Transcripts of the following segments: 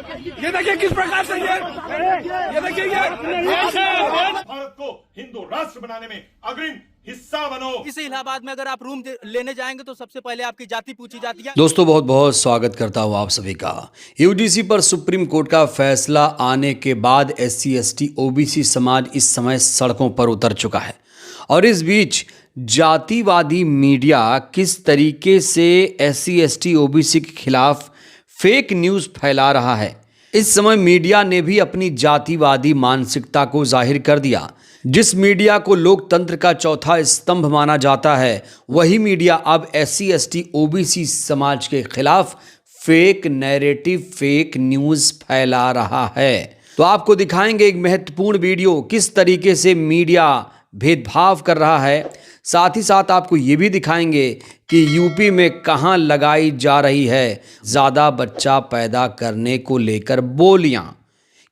ये देखिए किस प्रकार से ये देखिए भारत को हिंदू राष्ट्र बनाने में अग्रिम हिस्सा बनो। इस इलाहाबाद में अगर आप रूम लेने जाएंगे तो सबसे पहले आपकी जाति पूछी जाती है। दोस्तों बहुत बहुत स्वागत करता हूं आप सभी का। यूजीसी पर सुप्रीम कोर्ट का फैसला आने के बाद SC ST OBC समाज इस समय सड़कों पर उतर चुका है और इस बीच जातिवादी मीडिया किस तरीके से SC ST OBC के खिलाफ फेक न्यूज़ फैला रहा है। इस समय मीडिया ने भी अपनी जातिवादी मानसिकता को जाहिर कर दिया। जिस मीडिया को लोकतंत्र का चौथा स्तंभ माना जाता है, वही मीडिया अब SC ST OBC समाज के खिलाफ फेक नैरेटिव, फेक न्यूज़ फैला रहा है। तो आपको दिखाएंगे एक महत्वपूर्ण वीडियो, किस तरीके से मीडिया भेदभाव कर रहा है। साथ ही साथ आपको ये भी दिखाएंगे कि यूपी में कहां लगाई जा रही है ज़्यादा बच्चा पैदा करने को लेकर बोलियां।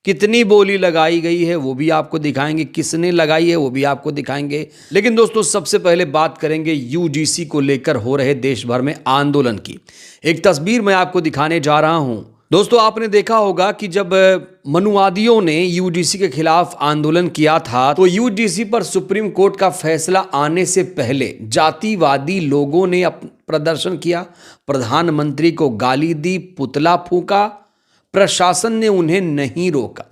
कितनी बोली लगाई गई है वो भी आपको दिखाएंगे, किसने लगाई है वो भी आपको दिखाएंगे। लेकिन दोस्तों सबसे पहले बात करेंगे यूजीसी को लेकर हो रहे देश भर में आंदोलन की। एक तस्वीर मैं आपको दिखाने जा रहा हूं। दोस्तों आपने देखा होगा कि जब मनुवादियों ने यूजीसी के खिलाफ आंदोलन किया था तो यूजीसी पर सुप्रीम कोर्ट का फैसला आने से पहले जातिवादी लोगों ने प्रदर्शन किया, प्रधानमंत्री को गाली दी, पुतला फूंका, प्रशासन ने उन्हें नहीं रोका।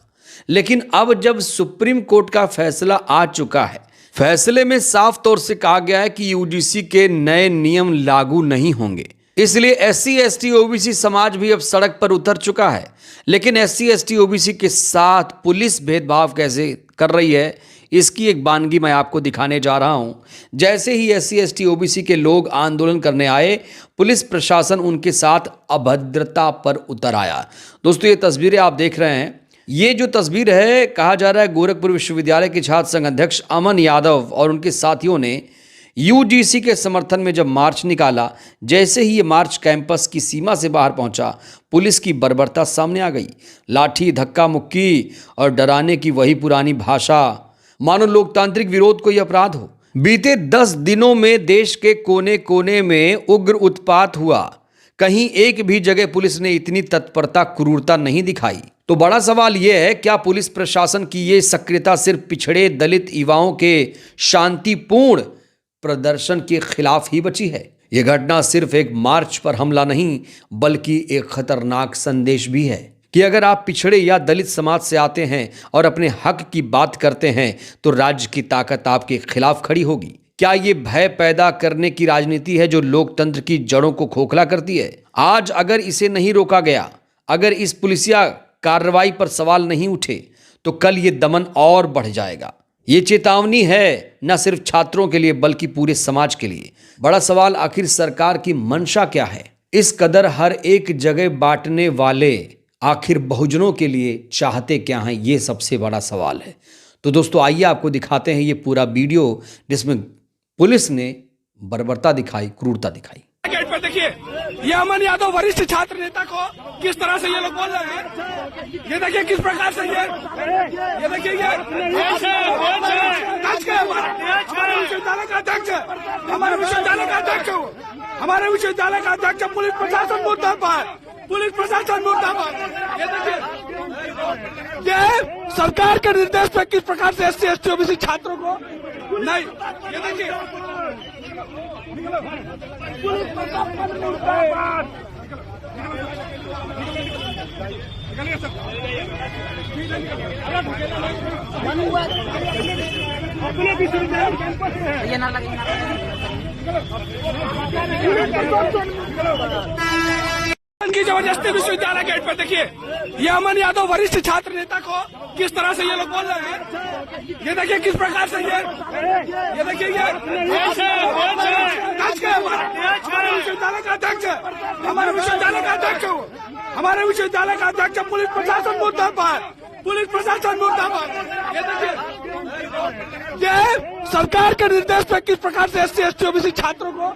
लेकिन अब जब सुप्रीम कोर्ट का फैसला आ चुका है, फैसले में साफ तौर से कहा गया है कि यूजीसी के नए नियम लागू नहीं होंगे। इसलिए SC ST OBC समाज भी अब सड़क पर उतर चुका है। लेकिन SC ST OBC के साथ पुलिस भेदभाव कैसे कर रही है, इसकी एक वानगी मैं आपको दिखाने जा रहा हूं। जैसे ही SC ST OBC के लोग आंदोलन करने आए, पुलिस प्रशासन उनके साथ अभद्रता पर उतर आया। दोस्तों ये तस्वीरें आप देख रहे हैं, ये जो तस्वीर है, कहा जा रहा है गोरखपुर विश्वविद्यालय के छात्र संघ अध्यक्ष अमन यादव और उनके साथियों ने यूजीसी के समर्थन में जब मार्च निकाला, जैसे ही ये मार्च कैंपस की सीमा से बाहर पहुंचा, पुलिस की बर्बरता सामने आ गई। लाठी, धक्का मुक्की और डराने की वही पुरानी भाषा, मानो लोकतांत्रिक विरोध कोई अपराध हो। बीते 10 दिनों में देश के कोने कोने में उग्र उत्पात हुआ। कहीं एक भी जगह पुलिस ने इतनी तत्परता, क्रूरता नहीं दिखाई। तो बड़ा सवाल यह है, क्या पुलिस प्रशासन की ये सक्रियता सिर्फ पिछड़े दलित युवाओं के शांतिपूर्ण प्रदर्शन के खिलाफ ही बची है? यह घटना सिर्फ एक मार्च पर हमला नहीं, बल्कि एक खतरनाक संदेश भी है कि अगर आप पिछड़े या दलित समाज से आते हैं और अपने हक की बात करते हैं तो राज्य की ताकत आपके खिलाफ खड़ी होगी। क्या ये भय पैदा करने की राजनीति है जो लोकतंत्र की जड़ों को खोखला करती है? आज अगर इसे नहीं रोका गया, अगर इस पुलिसिया कार्रवाई पर सवाल नहीं उठे, तो कल ये दमन और बढ़ जाएगा। ये चेतावनी है न सिर्फ छात्रों के लिए बल्कि पूरे समाज के लिए। बड़ा सवाल, आखिर सरकार की मंशा क्या है? इस कदर हर एक जगह बांटने वाले आखिर बहुजनों के लिए चाहते क्या हैं? ये सबसे बड़ा सवाल है। तो दोस्तों आइए आपको दिखाते हैं ये पूरा वीडियो, जिसमें पुलिस ने बर्बरता दिखाई, क्रूरता दिखाई। गेट पर देखिए, ये अमन यादव वरिष्ठ छात्र नेता को किस तरह से ये लोग बोल रहे हैं। ये देखिए किस प्रकार से ये देखिए हमारे विश्वविद्यालय का अध्यक्ष, हमारे विश्वविद्यालय का अध्यक्ष, हमारे विश्वविद्यालय का अध्यक्ष, पुलिस प्रशासन मुद्दा पर, पुलिस प्रशासन मुद्दा पर। ये देखिए ये सरकार के निर्देश पर किस प्रकार से SC ST OBC छात्रों को नहीं, ये देखिए पुलिस प्रशासन मुद्दा पर। अपने विश्वविद्यालय कैंपस में ये ना लगे की जबरदस्ती विश्वविद्यालय गेट पर देखिए, ये अमन यादव वरिष्ठ छात्र नेता को किस तरह से ये लोग बोल रहे हैं। ये देखिए किस प्रकार से ये देखिए हमारे विश्वविद्यालय का अध्यक्ष, हमारे विश्वविद्यालय का अध्यक्ष, हमारे विश्वविद्यालय का अध्यक्ष, पुलिस प्रशासन मुद्दा पर, पुलिस प्रशासन मुद्दा पर। ये देखिए ये सरकार के निर्देश पर किस प्रकार से SC ST OBC छात्रों को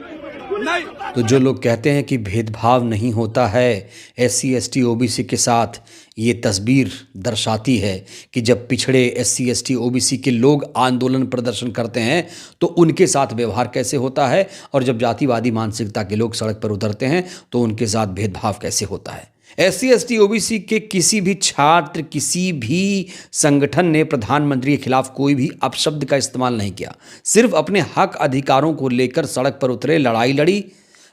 नहीं। तो जो लोग कहते हैं कि भेदभाव नहीं होता है SC ST OBC के साथ, ये तस्वीर दर्शाती है कि जब पिछड़े SC ST OBC के लोग आंदोलन प्रदर्शन करते हैं तो उनके साथ व्यवहार कैसे होता है, और जब जातिवादी मानसिकता के लोग सड़क पर उतरते हैं तो उनके साथ भेदभाव कैसे होता है। SC/ST OBC के किसी भी छात्र, किसी भी संगठन ने प्रधानमंत्री के खिलाफ कोई भी अपशब्द का इस्तेमाल नहीं किया। सिर्फ अपने हक अधिकारों को लेकर सड़क पर उतरे, लड़ाई लड़ी,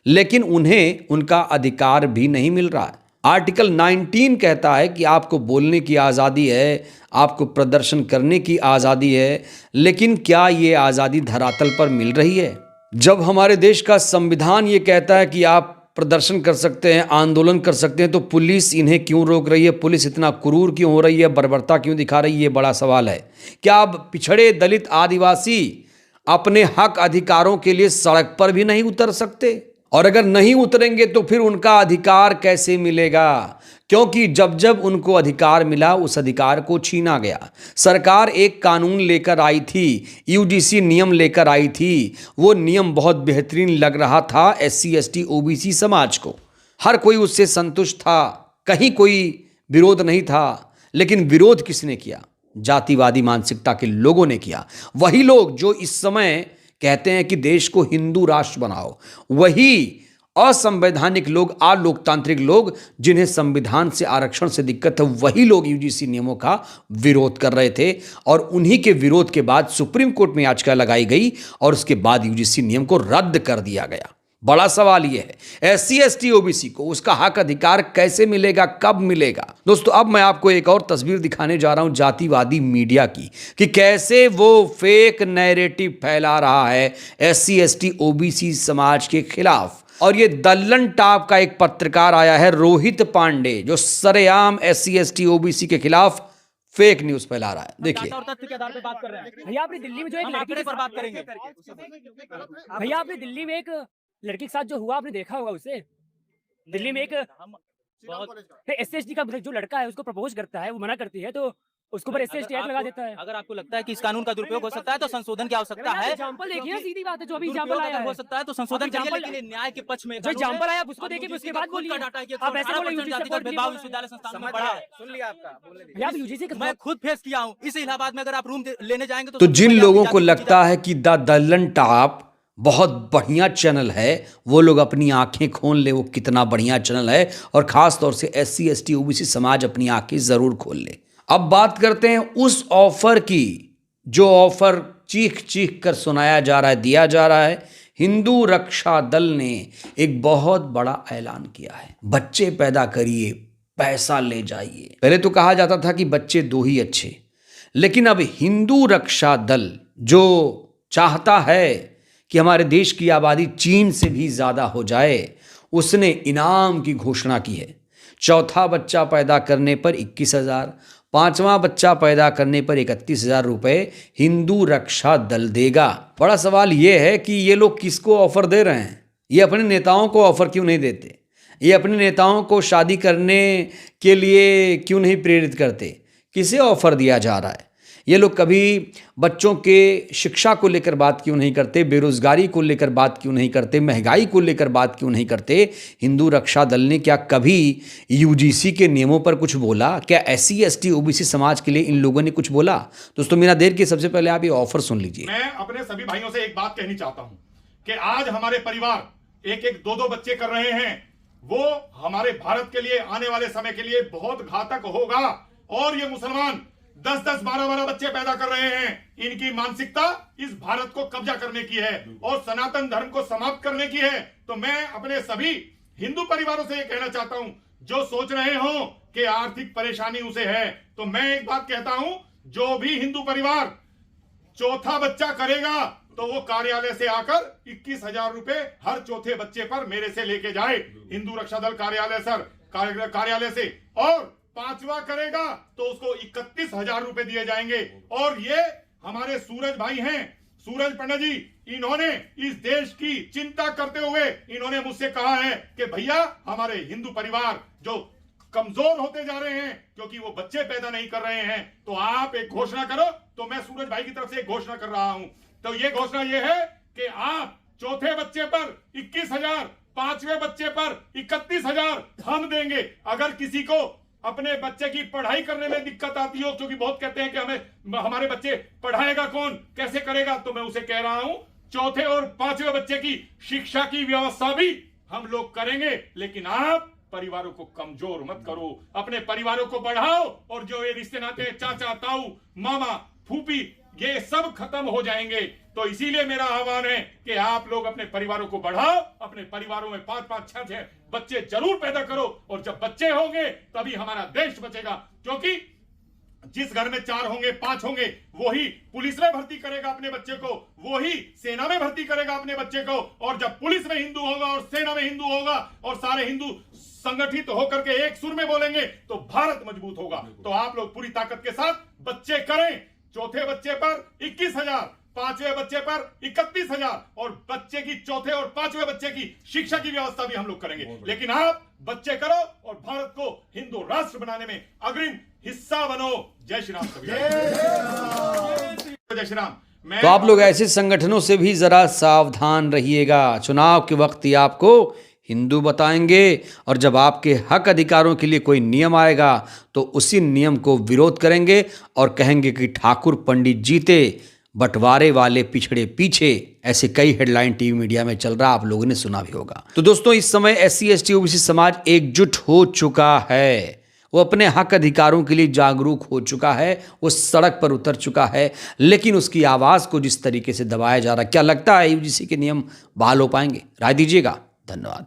लेकिन उन्हें उनका अधिकार भी नहीं मिल रहा है। आर्टिकल 19 कहता है कि आपको बोलने की आज़ादी है, आपको प्रदर्शन करने की आज़ादी है, लेकिन क्या ये आज़ादी धरातल पर मिल रही है? जब हमारे देश का संविधान ये कहता है कि आप प्रदर्शन कर सकते हैं, आंदोलन कर सकते हैं, तो पुलिस इन्हें क्यों रोक रही है? पुलिस इतना क्रूर क्यों हो रही है, बर्बरता क्यों दिखा रही है? ये बड़ा सवाल है। क्या अब पिछड़े, दलित, आदिवासी अपने हक अधिकारों के लिए सड़क पर भी नहीं उतर सकते? और अगर नहीं उतरेंगे तो फिर उनका अधिकार कैसे मिलेगा? क्योंकि जब जब उनको अधिकार मिला, उस अधिकार को छीना गया। सरकार एक कानून लेकर आई थी, UGC नियम लेकर आई थी। वो नियम बहुत बेहतरीन लग रहा था SC/ST OBC समाज को। हर कोई उससे संतुष्ट था, कहीं कोई विरोध नहीं था। लेकिन विरोध किसने किया? जातिवादी मानसिकता के लोगों ने किया। वही लोग जो इस समय कहते हैं कि देश को हिंदू राष्ट्र बनाओ, वही असंवैधानिक लोग, अलोकतांत्रिक लोग, जिन्हें संविधान से, आरक्षण से दिक्कत है, वही लोग UGC नियमों का विरोध कर रहे थे। और उन्हीं के विरोध के बाद सुप्रीम कोर्ट में याचिका लगाई गई और उसके बाद UGC नियम को रद्द कर दिया गया। बड़ा सवाल यह है, SC/ST OBC को उसका हक अधिकार कैसे मिलेगा, कब मिलेगा? दोस्तों, अब मैं आपको एक और तस्वीर दिखाने जा रहा हूं जातिवादी मीडिया की, कि कैसे वो फेक नैरेटिव फैला रहा है SC/ST OBC समाज के खिलाफ। और ये दल्लन टॉप का एक पत्रकार आया है, रोहित पांडे, जो सरेआम SC/ST OBC के खिलाफ फेक न्यूज फैला रहा है। देखिए, और तथ्य के आधार पे बात कर रहे हैं। भैया आपने दिल्ली में जो एक हम लड़की आंकड़े के पर बात करेंगे। भैया आपने दिल्ली में एक लड़की के साथ जो हुआ आपने देखा होगा उसे। दिल्ली में एक SC/ST का जो लड़का है उसको प्रपोज करता है, वो मना करती है तो उसके ऊपर SC/ST एक्ट लगा देता है। अगर आपको लगता है कि इस कानून का दुरुपयोग हो सकता है तो संशोधन की आवश्यकता है। एग्जांपल देखिए ना, सीधी बात है, जो अभी दुरुपयोग एग्जांपल आया अगर हो है सकता है तो संशोधन करिए, एग्जाम्पल- लेकिन न्याय के पक्ष में जो एग्जांपल आया आप उसको देखिए, उसके बाद बोलिए। आप ऐसे बोले UGC सपोर्ट भेदभाव विश्वविद्यालय संस्थान में बढ़ा है। सुन लिया आपका, भैया आप UGC के मैं खुद फेस किया हूँ। इस इलाहाबाद में अगर आप रूम लेने जाएंगे तो जिन लोगों को लगता है कि द दल्लन टॉप बहुत बढ़िया चैनल है, वो लोग अपनी आंखें खोल ले, वो कितना बढ़िया चैनल है। और खास तौर से SC/ST OBC समाज अपनी आंखें जरूर खोल ले। अब बात करते हैं उस ऑफर की, जो ऑफर चीख चीख कर सुनाया जा रहा है, दिया जा रहा है। हिंदू रक्षा दल ने एक बहुत बड़ा ऐलान किया है, बच्चे पैदा करिए, पैसा ले जाइए। पहले तो कहा जाता था कि बच्चे दो ही अच्छे, लेकिन अब हिंदू रक्षा दल जो चाहता है कि हमारे देश की आबादी चीन से भी ज़्यादा हो जाए, उसने इनाम की घोषणा की है। चौथा बच्चा पैदा करने पर 21,000, पांचवा बच्चा पैदा करने पर 31,000 रुपए हिंदू रक्षा दल देगा। बड़ा सवाल यह है कि ये लोग किसको ऑफर दे रहे हैं? ये अपने नेताओं को ऑफर क्यों नहीं देते? ये अपने नेताओं को शादी करने के लिए क्यों नहीं प्रेरित करते? किसे ऑफर दिया जा रहा है? ये लोग कभी बच्चों के शिक्षा को लेकर बात क्यों नहीं करते? बेरोजगारी को लेकर बात क्यों नहीं करते? महंगाई को लेकर बात क्यों नहीं करते? हिंदू रक्षा दल ने क्या कभी UGC के नियमों पर कुछ बोला? क्या SC/ST OBC समाज के लिए इन लोगों ने कुछ बोला? दोस्तों, बिना देर के सबसे पहले आप ये ऑफर सुन लीजिए। मैं अपने सभी भाइयों से एक बात कहनी चाहता हूं कि आज हमारे परिवार एक एक दो दो बच्चे कर रहे हैं, वो हमारे भारत के लिए आने वाले समय के लिए बहुत घातक होगा। और ये मुसलमान 10-10, 12-12 बच्चे पैदा कर रहे हैं। इनकी मानसिकता इस भारत को कब्जा करने की है और सनातन धर्म को समाप्त करने की है। तो मैं अपने सभी हिंदू परिवारों से यह कहना चाहता हूं, जो सोच रहे हो कि आर्थिक परेशानी उसे है, तो मैं एक बात कहता हूं, जो भी हिंदू परिवार चौथा बच्चा करेगा तो वो कार्यालय से आकर 21,000 रुपए हर चौथे बच्चे पर मेरे से लेके जाए, हिंदू रक्षा दल कार्यालय से। और पांचवा करेगा तो उसको 31,000 रुपए दिए जाएंगे। और ये हमारे सूरज भाई हैं, सूरज पंडित जी, इन्होंने इस देश की चिंता करते हुए इन्होंने मुझसे कहा है कि भैया हमारे हिंदू परिवार जो कमजोर होते जा रहे हैं क्योंकि वो बच्चे पैदा नहीं कर रहे हैं, तो आप एक घोषणा करो। तो मैं सूरज भाई की तरफ से एक घोषणा कर रहा हूं। तो ये घोषणा ये है कि आप चौथे बच्चे पर 21,000, पांचवें बच्चे पर 31,000 हम देंगे। अगर किसी को अपने बच्चे की पढ़ाई करने में दिक्कत आती हो, क्योंकि बहुत कहते हैं कि हमारे बच्चे पढ़ाएगा कौन, कैसे करेगा, तो मैं उसे कह रहा हूं चौथे और पांचवें बच्चे की शिक्षा की व्यवस्था भी हम लोग करेंगे। लेकिन आप परिवारों को कमजोर मत करो, अपने परिवारों को बढ़ाओ। और जो ये रिश्ते नाते चाचा ताऊ मामा फूफी ये सब खत्म हो जाएंगे। तो इसीलिए मेरा आह्वान है कि आप लोग अपने परिवारों को बढ़ाओ, अपने परिवारों में 5-5 6-6 बच्चे जरूर पैदा करो। और जब बच्चे होंगे तभी हमारा देश बचेगा, क्योंकि जिस घर में 4 होंगे 5 होंगे वही पुलिस में भर्ती करेगा अपने बच्चे को, वही सेना में भर्ती करेगा अपने बच्चे को। और जब पुलिस में हिंदू होगा और सेना में हिंदू होगा और सारे हिंदू संगठित होकर के एक सुर में बोलेंगे तो भारत मजबूत होगा। तो आप लोग पूरी ताकत के साथ बच्चे करें। चौथे बच्चे पर 21,000, 5वें बच्चे पर 31,000 और बच्चे की चौथे और 5वें बच्चे की शिक्षा की व्यवस्था भी हम लोग करेंगे। लेकिन आप बच्चे करो और भारत को हिंदू राष्ट्र बनाने में अग्रिम हिस्सा बनो। जय श्री राम। जय श्री राम। तो आप लोग ऐसे संगठनों से भी जरा सावधान रहिएगा। चुनाव के वक्त ही आपको हिंदू बताएंगे और जब आपके हक अधिकारों के लिए कोई नियम आएगा तो उसी नियम को विरोध करेंगे और कहेंगे कि ठाकुर पंडित जीते, बंटवारे वाले पिछड़े पीछे। ऐसे कई हेडलाइन टीवी मीडिया में चल रहा, आप लोगों ने सुना भी होगा। तो दोस्तों, इस समय SC ST OBC समाज एकजुट हो चुका है, वो अपने हक अधिकारों के लिए जागरूक हो चुका है, वो सड़क पर उतर चुका है। लेकिन उसकी आवाज़ को जिस तरीके से दबाया जा रहा है, क्या लगता है UGC के नियम बहाल हो पाएंगे? राय दीजिएगा। धन्यवाद।